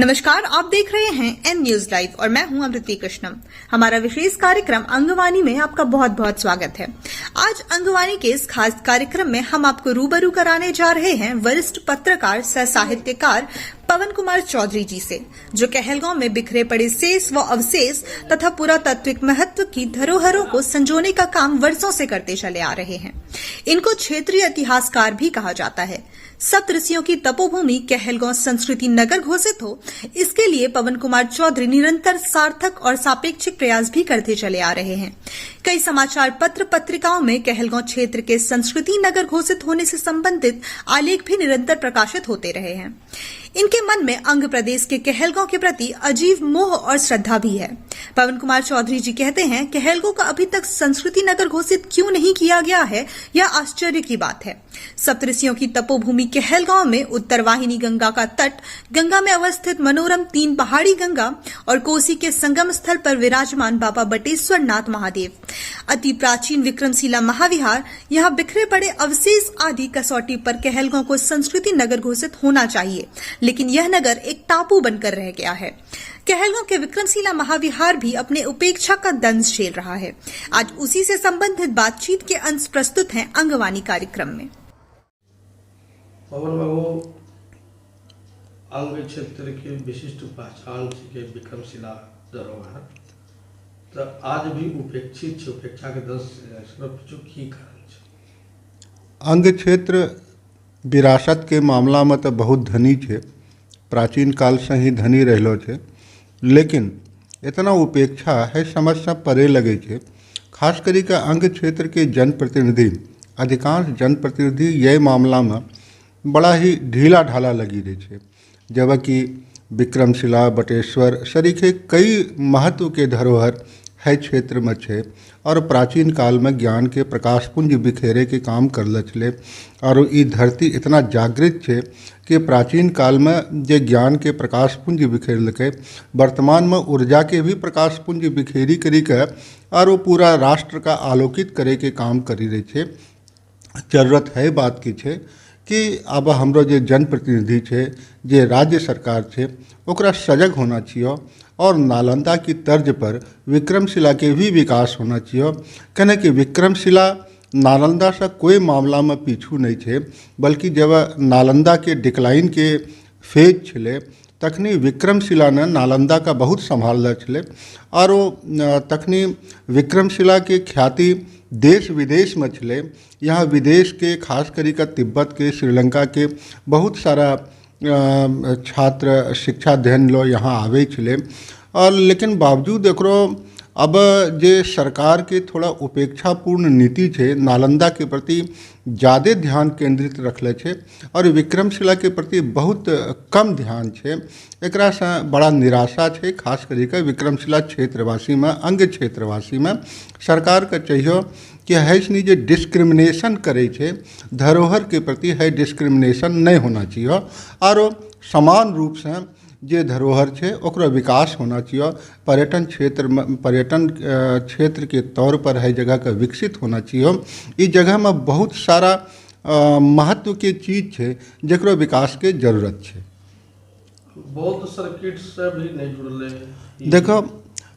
नमस्कार, आप देख रहे हैं एन न्यूज लाइव और मैं हूं अमृति कृष्णम। हमारा विशेष कार्यक्रम अंगवानी में आपका बहुत बहुत स्वागत है। आज अंगवानी के इस खास कार्यक्रम में हम आपको रूबरू कराने जा रहे हैं वरिष्ठ पत्रकार सह साहित्यकार पवन कुमार चौधरी जी से, जो कहलगांव में बिखरे पड़े शेष व अवशेष तथा पुरातात्विक महत्व की धरोहरों को संजोने का काम वर्षों से करते चले आ रहे हैं। इनको क्षेत्रीय इतिहासकार भी कहा जाता है। सप्त ऋषियों की तपोभूमि कहलगांव संस्कृति नगर घोषित हो, इसके लिए पवन कुमार चौधरी निरंतर सार्थक और सापेक्षिक प्रयास भी करते चले आ रहे हैं। कई समाचार पत्र पत्रिकाओं में कहलगांव क्षेत्र के संस्कृति नगर घोषित होने से संबंधित आलेख भी निरंतर प्रकाशित होते रहे हैं। इनके मन में अंग प्रदेश के कहलगांव के प्रति अजीब मोह और श्रद्धा भी है। पवन कुमार चौधरी जी कहते हैं, कहलगांव का अभी तक संस्कृति नगर घोषित क्यों नहीं किया गया है, यह आश्चर्य की बात है। सप्तऋषियों की तपोभूमि कहलगांव में उत्तर वाहिनी गंगा का तट, गंगा में अवस्थित मनोरम 3 पहाड़ी गंगा और कोसी के संगम स्थल पर विराजमान बाबा बटेश्वर नाथ महादेव, अति प्राचीन विक्रमशिला महाविहार, यहाँ बिखरे पड़े अवशेष आदि कसौटी पर कहलगांव को संस्कृति नगर घोषित होना चाहिए, लेकिन यह नगर एक टापू बनकर रह गया है। कहलगांव के विक्रमशिला महाविहार भी अपने उपेक्षा का दंश झेल रहा है। आज उसी से संबंधित बातचीत के अंश प्रस्तुत हैं अंगवानी कार्यक्रम में। पवन बाबू, अंग क्षेत्र के विशिष्ट पहचान के विक्रमशिला धरोहर तो आज भी उपेक्षित है, उपेक्षा के दंश की कारण है। अंग क्षेत्र विरासत के मामला में तो बहुत धनी है, प्राचीन काल से ही धनी रहलो है, लेकिन इतना उपेक्षा है समझ से परे लगे छे। खास करी के अंग क्षेत्र के जनप्रतिनिधि, अधिकांश जनप्रतिनिधि यह मामला में बड़ा ही ढीला ढाला लगी रही है, जबकि विक्रमशिला, बटेश्वर सरीखे कई महत्व के धरोहर है क्षेत्र में छे और प्राचीन काल में ज्ञान के प्रकाश पुंज बिखेरे के काम करल छे। और ई धरती इतना जागृत छे कि प्राचीन काल में जे ज्ञान के प्रकाश पुंज बिखेरलके, वर्तमान में ऊर्जा के भी प्रकाश पुंज बिखेरी करी के और वो पूरा राष्ट्र का आलोकित करे के काम करी रही छे। जरूरत है बात की छे कि अब हमरो जे जनप्रतिनिधि छे, जे राज्य सरकार छे, ओकरा सजग होना चाहिए और नालंदा की तर्ज पर विक्रमशिला के भी विकास होना चाहिए। कहने कि विक्रमशिला नालंदा से कोई मामला में पीछू नहीं छे, बल्कि जब नालंदा के डिक्लाइन के फेज छले तखनी विक्रमशिला ने नालंदा का बहुत संभाल छले और वो तखनी विक्रमशिला के ख्याति देश विदेश में छले। यहाँ विदेश के खास करी का तिब्बत के, श्रीलंका के बहुत सारा छात्र शिक्षा अध्ययन लो यहाँ आवे छले। और लेकिन बावजूद एकरो अब जे सरकार के थोड़ा उपेक्षापूर्ण नीति छे, नालंदा के प्रति ज़्यादा ध्यान केंद्रित रखले छे और विक्रमशिला के प्रति बहुत कम ध्यान छे। एकरा से बड़ा निराशा छे, खास करके विक्रमशिला क्षेत्रवासी में, अंग क्षेत्रवासी में। सरकार का चाहिए कि हैसनी जे डिस्क्रिमिनेशन करे छे धरोहर के प्रति, है डिस्क्रिमिनेशन नहीं होना चाहिए और समान रूप से जे धरोहर छे ओकरा विकास होना चाहिए। पर्यटन क्षेत्र के तौर पर है जगह का विकसित होना चाहिए। इस जगह में बहुत सारा महत्व के चीज छे जकरो विकास के जरूरत छे। बौद्ध सर्किट से भी नहीं जुड़ले। देखो,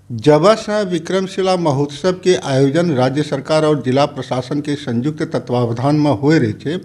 जब से विक्रमशिला महोत्सव के आयोजन राज्य सरकार और जिला प्रशासन के संयुक्त तत्वावधान में हो रहे थे,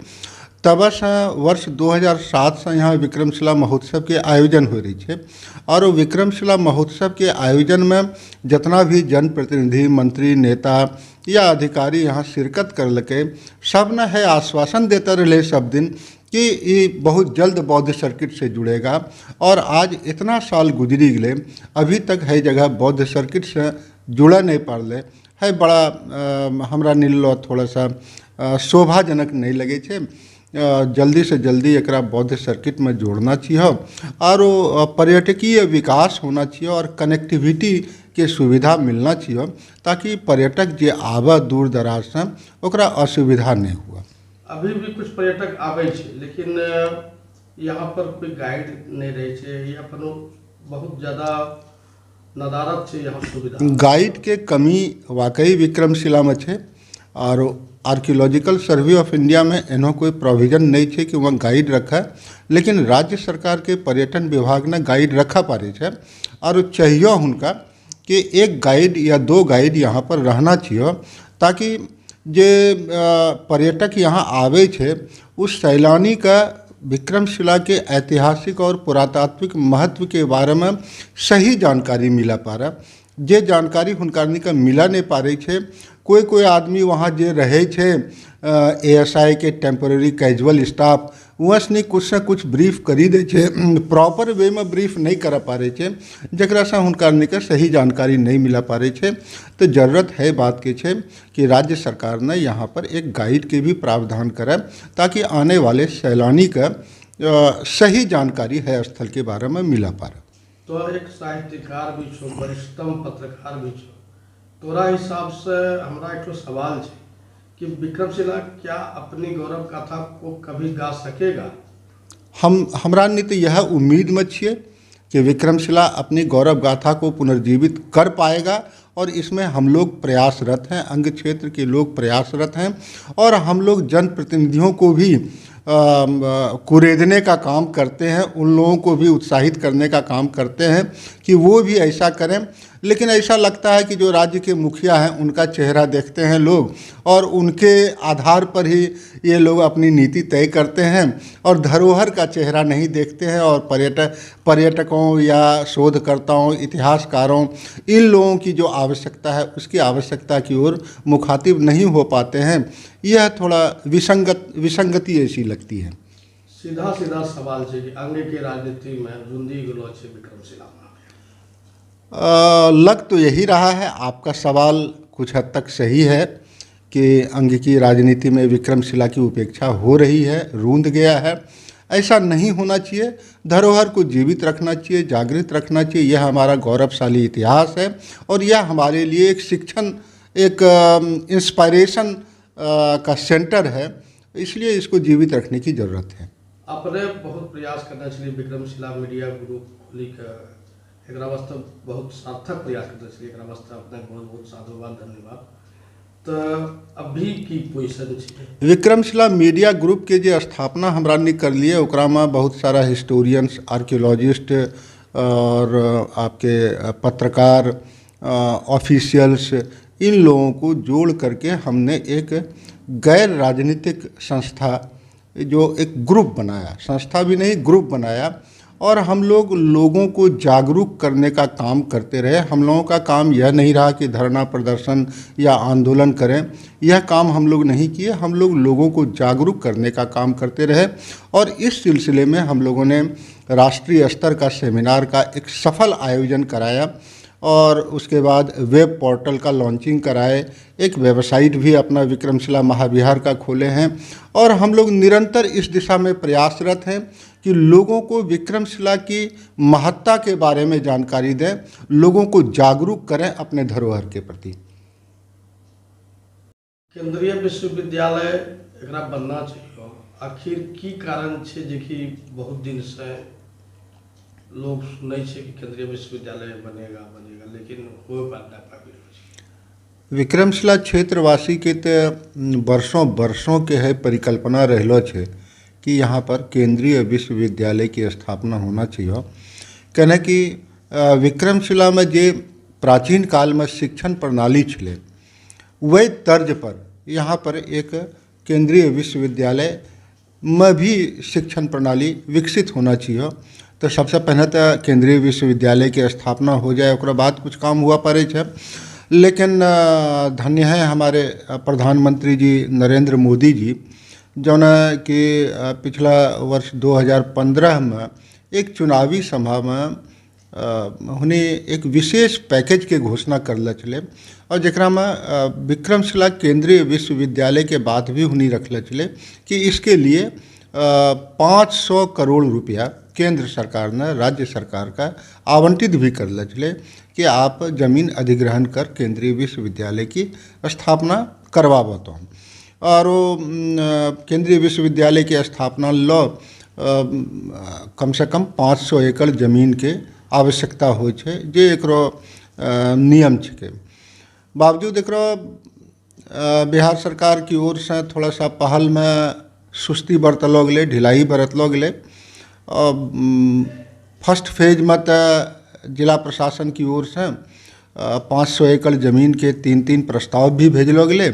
तब से वर्ष 2007 से यहाँ विक्रमशिला महोत्सव के आयोजन हो रही है और विक्रमशिला महोत्सव के आयोजन में जितना भी जनप्रतिनिधि, मंत्री, नेता या अधिकारी यहाँ शिरकत करलके, सब ने है आश्वासन देते रहे सब दिन कि ये बहुत जल्द बौद्ध सर्किट से जुड़ेगा। और आज इतना साल गुजरी गए, अभी तक है जगह बौद्ध सर्किट से जुड़ा नहीं पाले है। बड़ा हमरा नीलो थोड़ा सा शोभाजनक नहीं लगे छे। जल्दी से जल्दी एकरा बौद्ध सर्किट में जोड़ना चाहिए और पर्यटकीय विकास होना चाहिए और कनेक्टिविटी के सुविधा मिलना चाहिए, ताकि पर्यटक जे आवा दूर दराज से ओकरा असुविधा नहीं हुआ। अभी भी कुछ पर्यटक आवे छे, लेकिन यहाँ पर कोई गाइड नहीं रहे छे, यहाँ पर बहुत ज़्यादा नदारत छे यहाँ सुविधा। गाइड के कमी वाकई विक्रमशिला में छे और आर्कियोलॉजिकल सर्वे ऑफ इंडिया में एनो कोई प्रोविजन नहीं है कि वहाँ गाइड रखा है, लेकिन राज्य सरकार के पर्यटन विभाग ने गाइड रखा पारे है और चाहिए उनका कि एक गाइड या 2 गाइड यहाँ पर रहना चाहिए, ताकि जे पर्यटक यहाँ आवे छे उस सैलानी का विक्रमशिला के ऐतिहासिक और पुरातात्विक महत्व के बारे में सही जानकारी मिला पा रहा। जे जानकारी हुनकारनी का मिला नहीं पा रही है। कोई आदमी वहाँ जे रहे छे ASI के टेम्पररी कैजुअल स्टाफ वहाँ कुछ न कुछ ब्रीफ करी दे छे, प्रॉपर वे में ब्रीफ नहीं करा पा रहे छे, जकरा से हुनकारनी का सही जानकारी नहीं मिला पा रही है। तो जरूरत है बात के छे कि राज्य सरकार ने यहाँ पर एक गाइड के भी प्रावधान करे, ताकि आने वाले सैलानी का सही जानकारी है स्थल के बारे में मिला पा रहा। तो एक साहित्यकार भी छो, वरिष्ठतम पत्रकार भी छो, तोरा हिसाब से हमरा एक सवाल है कि विक्रमशिला क्या अपनी गौरव गाथा को कभी गा सकेगा? हमरा ने तो यह उम्मीद में छिए कि विक्रमशिला अपनी गौरव गाथा को पुनर्जीवित कर पाएगा, और इसमें हम लोग प्रयासरत हैं, अंग क्षेत्र के लोग प्रयासरत हैं, और हम लोग जनप्रतिनिधियों को भी कुरेदने का काम करते हैं, उन लोगों को भी उत्साहित करने का काम करते हैं कि वो भी ऐसा करें। लेकिन ऐसा लगता है कि जो राज्य के मुखिया हैं उनका चेहरा देखते हैं लोग, और उनके आधार पर ही ये लोग अपनी नीति तय करते हैं, और धरोहर का चेहरा नहीं देखते हैं, और पर्यटकों या शोधकर्ताओं, इतिहासकारों, इन लोगों की जो आवश्यकता है उसकी आवश्यकता की ओर मुखातिब नहीं हो पाते हैं। यह थोड़ा विसंगति ऐसी लगती है। सीधा सवाल है कि अंग के राजनीति में जुंदी गलो छे विक्रमशिला में। लग तो यही रहा है, आपका सवाल कुछ हद तक सही है कि अंग की राजनीति में विक्रमशिला की उपेक्षा हो रही है, रूंध गया है। ऐसा नहीं होना चाहिए, धरोहर को जीवित रखना चाहिए, जागृत रखना चाहिए। यह हमारा गौरवशाली इतिहास है, और यह हमारे लिए एक शिक्षण, एक इंस्पायरेशन का सेंटर है, इसलिए इसको जीवित रखने की ज़रूरत है। अपने बहुत प्रयास करना चाहिए विक्रमशिला मीडिया ग्रुप खोली के, एक वास्ते बहुत सार्थक प्रयास करना चाहिए, एक वास्ते अपने बहुत साधुवाद, धन्यवाद। तो अभी की पोजीशन है विक्रमशिला मीडिया ग्रुप के जो स्थापना हमरा ने कर लिए, ओकरा में बहुत सारा हिस्टोरियंस, आर्कियोलॉजिस्ट और आपके पत्रकार, ऑफिशियल्स, इन लोगों को जोड़ करके हमने एक गैर राजनीतिक संस्था, जो एक ग्रुप बनाया, संस्था भी नहीं ग्रुप बनाया, और हम लोग लोगों को जागरूक करने का काम करते रहे। हम लोगों का काम यह नहीं रहा कि धरना प्रदर्शन या आंदोलन करें, यह काम हम लोग नहीं किए। हम लोग लोगों को जागरूक करने का काम करते रहे, और इस सिलसिले में हम लोगों ने राष्ट्रीय स्तर का सेमिनार का एक सफल आयोजन कराया, और उसके बाद वेब पोर्टल का लॉन्चिंग कराए, एक वेबसाइट भी अपना विक्रमशिला महाविहार का खोले हैं, और हम लोग निरंतर इस दिशा में प्रयासरत हैं कि लोगों को विक्रमशिला की महत्ता के बारे में जानकारी दें, लोगों को जागरूक करें अपने धरोहर के प्रति। केंद्रीय विश्वविद्यालय एकरा बनना चाहिए, आखिर की कारण छे जे कि बहुत दिन से लोग सुनै छे कि केंद्रीय विश्वविद्यालय बनेगा, लेकिन हो पाबि। विक्रमशिला क्षेत्रवासी के तो वर्षों के है परिकल्पना रहलो छे कि यहाँ पर केंद्रीय विश्वविद्यालय की स्थापना होना चाहिए। कहने कि विक्रमशिला में जे प्राचीन काल में शिक्षण प्रणाली छले, वही तर्ज पर यहाँ पर एक केंद्रीय विश्वविद्यालय में भी शिक्षण प्रणाली विकसित होना चाहिए। तो सबसे पहले तो केंद्रीय विश्वविद्यालय की स्थापना हो जाए, ओकरा बाद कुछ काम हुआ पड़े छे। लेकिन धन्य है हमारे प्रधानमंत्री जी नरेंद्र मोदी जी, जौन कि पिछला वर्ष 2015 में एक चुनावी सभा में उन्हें एक विशेष पैकेज के घोषणा करले चले, और जकरा में विक्रमशिला केंद्रीय विश्वविद्यालय के बात भी उन्हें रखले चले कि इसके लिए 500 करोड़ रुपया केंद्र सरकार ने राज्य सरकार का आवंटित भी कर चले कि आप जमीन अधिग्रहण कर केंद्रीय विश्वविद्यालय की स्थापना करवाबो। तो और केंद्रीय विश्वविद्यालय की स्थापना लो कम से कम 500 एकड़ जमीन के आवश्यकता हो छे, जे एकरो नियम छे। बावजूद एकरो बिहार सरकार की ओर से थोड़ा सा पहल में सुस्ती बरतलो गेलै, ढिलाई बरतलो गेलै। फर्स्ट फेज में तो जिला प्रशासन की ओर से 500 एकड़ ज़मीन के 3 प्रस्ताव भी भेजलो गेलै,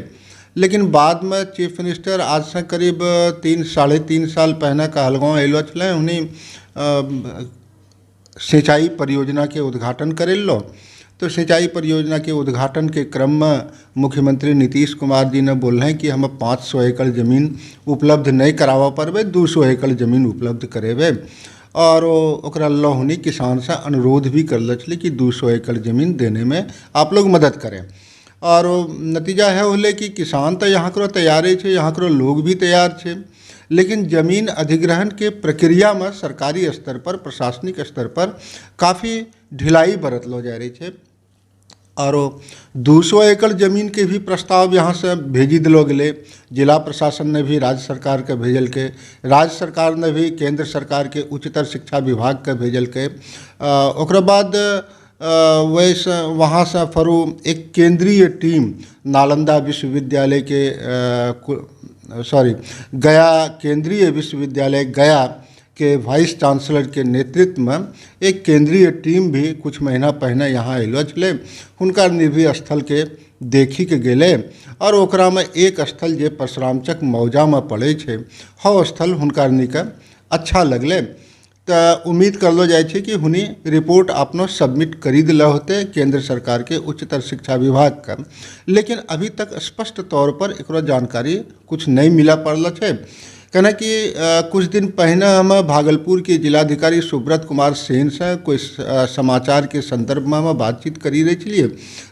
लेकिन बाद में चीफ मिनिस्टर आज से करीब 3-3.5 साल पहले कहलगाँव अलो छलै, उन्हीं सिंचाई परियोजना के उद्घाटन करेलो। तो सिंचाई परियोजना के उद्घाटन के क्रम में मुख्यमंत्री नीतीश कुमार जी ने बोल हैं कि हम 500 एकड़ ज़मीन उपलब्ध नहीं करावा पारबे, 200 एकड़ ज़मीन उपलब्ध करेबे। और ओकरा लहुनी किसान से अनुरोध भी करल छलै कि 200 एकड़ ज़मीन देने में आप लोग मदद करें। और नतीजा है होले कि किसान तो यहाँ करो तैयारे छे, यहाँ करो लोग भी तैयार छे, लेकिन ज़मीन अधिग्रहण के प्रक्रिया में सरकारी स्तर पर, प्रशासनिक स्तर पर काफ़ी ढिलाई बरतलो जा रही है। और 200 एकड़ ज़मीन के भी प्रस्ताव यहाँ से भेजी दिलो गेलै। जिला प्रशासन ने भी राज्य सरकार के भेजल के, राज्य सरकार ने भी केंद्र सरकार के उच्चतर शिक्षा विभाग के भेजल के। ओकरा बाद वैसे वहाँ से फरू एक केंद्रीय टीम नालंदा विश्वविद्यालय के गया केंद्रीय विश्वविद्यालय गया के वाइस चांसलर के नेतृत्व में एक केंद्रीय टीम भी कुछ महीना पहले यहाँ अलो छलै। हुनका निधि स्थल के देखी के गेले और ओकरा में एक स्थल जे परशुरामचक मौजा में पड़े छे, हौ स्थल हुनका के अच्छा लगले। तो उम्मीद करलो जाए छे कि हुनी रिपोर्ट अपनो सबमिट करी दिला होते केंद्र सरकार के उच्चतर शिक्षा विभाग का, लेकिन अभी तक स्पष्ट तौर पर एकरो जानकारी कुछ नहीं मिला पड़ल छे। कहना कि कुछ दिन पहले हम भागलपुर के जिलाधिकारी सुब्रत कुमार सेन से कोई समाचार के संदर्भ में हम बातचीत करी रहे छलिए,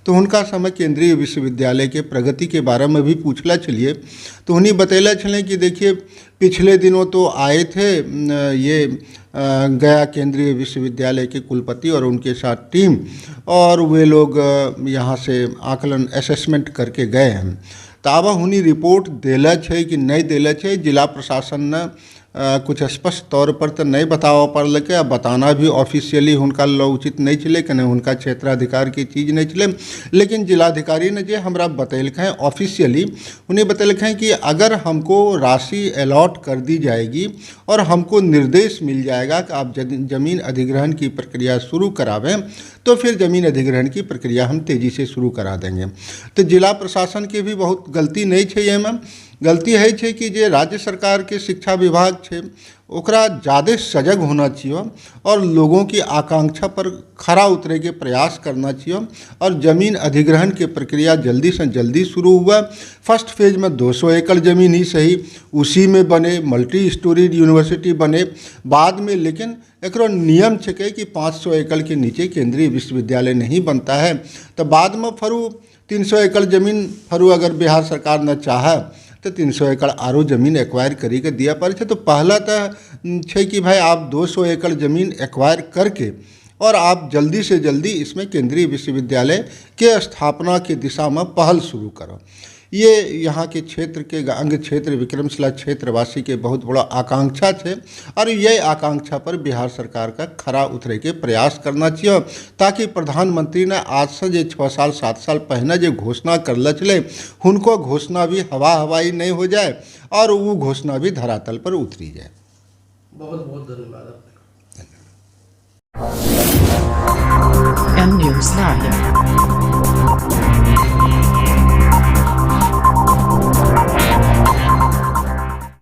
तो उनका समय केंद्रीय विश्वविद्यालय के प्रगति के बारे में भी पूछला छलिए। तो उन्हीं बतैला छलें कि देखिए पिछले दिनों तो आए थे ये गया केंद्रीय विश्वविद्यालय के कुलपति और उनके साथ टीम, और वे लोग यहाँ से आकलन असेसमेंट करके गए हैं। तो अब हुनी रिपोर्ट देला छे कि नहीं देला छे, जिला प्रशासन ने कुछ स्पष्ट तौर पर तो नहीं बतावा पड़ल के, बताना भी ऑफिशियली हुनका उचित नहीं चले, कने हुनका क्षेत्राधिकार की चीज़ नहीं चले। लेकिन जिलाधिकारी ने जो हमरा बतैलक हैं ऑफिशियली, उन्हें बतैलक हैं कि अगर हमको राशि अलॉट कर दी जाएगी और हमको निर्देश मिल जाएगा कि आप ज़मीन अधिग्रहण की प्रक्रिया शुरू करावें, तो फिर ज़मीन अधिग्रहण की प्रक्रिया हम तेज़ी से शुरू करा देंगे। तो जिला प्रशासन की भी बहुत गलती नहीं है ये में, गलती है छे कि जे राज्य सरकार के शिक्षा विभाग छे ओकरा ज़्यादा सजग होना चाहिए और लोगों की आकांक्षा पर खरा उतरे के प्रयास करना चाहिए। और ज़मीन अधिग्रहण की प्रक्रिया जल्दी से जल्दी शुरू हुआ। फर्स्ट फेज में 200 एकड़ ज़मीन ही सही, उसी में बने मल्टी स्टोरीड यूनिवर्सिटी बने बाद में, लेकिन एकरो नियम छे कि 500 एकड़ के नीचे केंद्रीय विश्वविद्यालय नहीं बनता है। तो बाद में फरू 300 एकड़ ज़मीन फरू अगर बिहार सरकार न चाहे तो 300 एकड़ आरो ज़मीन एक्वायर करी के दिया पड़े। तो पहला तो है कि भाई आप 200 एकड़ ज़मीन एक्वायर करके और आप जल्दी से जल्दी इसमें केंद्रीय विश्वविद्यालय के स्थापना की दिशा में पहल शुरू करो। ये यहाँ के क्षेत्र के अंग क्षेत्र विक्रमशिला क्षेत्रवासी के बहुत बड़ा आकांक्षा है और ये आकांक्षा पर बिहार सरकार का खरा उतरे के प्रयास करना चाहिए, ताकि प्रधानमंत्री ने आज से जो 6 साल 7 साल पहले जो घोषणा करल चले, उनको घोषणा भी हवाई नहीं हो जाए और वो घोषणा भी धरातल पर उतरी जाए। बहुत बहुत धन्यवाद। M News Live।